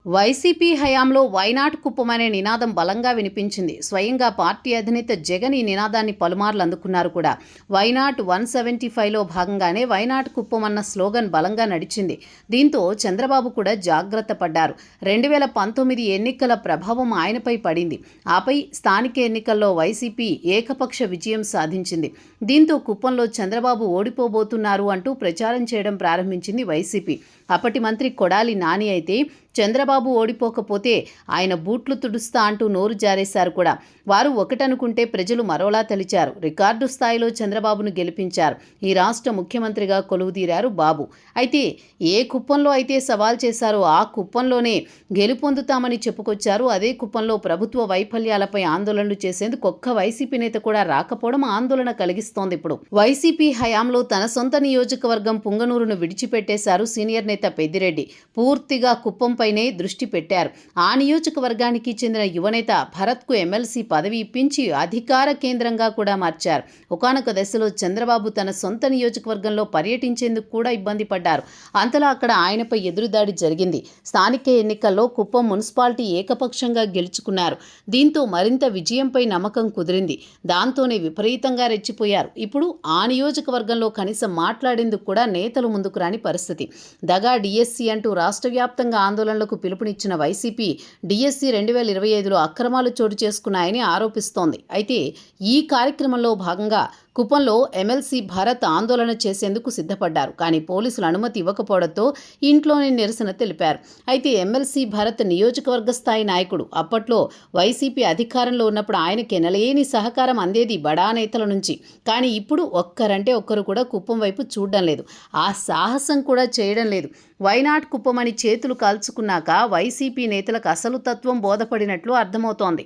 YCP హయాంలో why not Kuppam అనే నినాదం బలంగా వినిపించింది. స్వయంగా పార్టీ అధినేత జగన్ ఈ నినాదాన్ని పలుమార్లు అందుకున్నారు కూడా. వైనాట్ 175లో భాగంగానే వైనాట్ కుప్పం అన్న స్లోగన్ బలంగా నడిచింది. దీంతో చంద్రబాబు కూడా జాగ్రత్త పడ్డారు. 2019 ఎన్నికల ప్రభావం ఆయనపై పడింది. ఆపై స్థానిక ఎన్నికల్లో వైసీపీ ఏకపక్ష విజయం సాధించింది. దీంతో కుప్పంలో చంద్రబాబు ఓడిపోబోతున్నారు అంటూ ప్రచారం చేయడం ప్రారంభించింది వైసీపీ. అప్పటి మంత్రి కొడాలి నాని అయితే చంద్రబాబు ఓడిపోకపోతే ఆయన బూట్లు తుడుస్తా అంటూ నోరు జారేశారు కూడా. వారు ఒకటనుకుంటే ప్రజలు మరోలా తలిచారు. రికార్డు స్థాయిలో చంద్రబాబును గెలిపించారు. ఈ రాష్ట్ర ముఖ్యమంత్రిగా కొలువుదీరారు బాబు. అయితే ఏ కుప్పంలో అయితే సవాల్ చేశారో ఆ కుప్పంలోనే గెలుపొందుతామని చెప్పుకొచ్చారు. అదే కుప్పంలో ప్రభుత్వ వైఫల్యాలపై ఆందోళనలు చేసేందుకు ఒక్క వైసీపీ నేత కూడా రాకపోవడం ఆందోళన కలిగిస్తోంది. ఇప్పుడు వైసీపీ హయాంలో తన సొంత నియోజకవర్గం పుంగనూరును విడిచిపెట్టేశారు సీనియర్ నేత పెద్దిరెడ్డి. పూర్తిగా కుప్పంపైనే దృష్టి పెట్టారు. ఆ నియోజకవర్గానికి చెందిన యువనేత భరత్కు ఎమ్మెల్సీ పదవి ఇప్పించి అధికార కేంద్రంగా కూడా మార్చారు. ఒకానొక దశలో చంద్రబాబు తన సొంత నియోజకవర్గంలో పర్యటించేందుకు కూడా ఇబ్బంది పడ్డారు. అంతలా అక్కడ ఆయనపై ఎదురుదాడి జరిగింది. స్థానిక ఎన్నికల్లో కుప్పం మున్సిపాలిటీ ఏకపక్షంగా గెలుచుకున్నారు. దీంతో మరింత విజయంపై నమ్మకం కుదిరింది. దాంతోనే విపరీతంగా రెచ్చిపోయారు. ఇప్పుడు ఆ నియోజకవర్గంలో కనీసం మాట్లాడేందుకు కూడా నేతలు ముందుకు రాని పరిస్థితి. దగా డిఎస్సి అంటూ రాష్ట్ర వ్యాప్తంగా ఆందోళనలకు పిలుపునిచ్చిన వైసీపీ డిఎస్సి 2025లో అక్రమాలు చోటు చేసుకున్నాయని ఆరోపిస్తోంది. అయితే ఈ కార్యక్రమంలో భాగంగా కుప్పంలో ఎమ్మెల్సీ భరత్ ఆందోళన చేసేందుకు సిద్ధపడ్డారు. కానీ పోలీసులు అనుమతి ఇవ్వకపోవడంతో ఇంట్లోనే నిరసన తెలిపారు. అయితే ఎమ్మెల్సీ భరత్ నియోజకవర్గ స్థాయి నాయకుడు. అప్పట్లో వైసీపీ అధికారంలో ఉన్నప్పుడు ఆయనకి ఎనలేని సహకారం అందేది బడా నేతల నుంచి. కానీ ఇప్పుడు ఒక్కరంటే ఒక్కరు కూడా కుప్పం వైపు చూడడం లేదు. ఆ సాహసం కూడా చేయడం లేదు. వైనాట్ కుప్పం అని చేతులు కాల్చుకున్నాక వైసీపీ నేతలకు అసలు తత్వం బోధపడినట్లు అర్థమవుతోంది.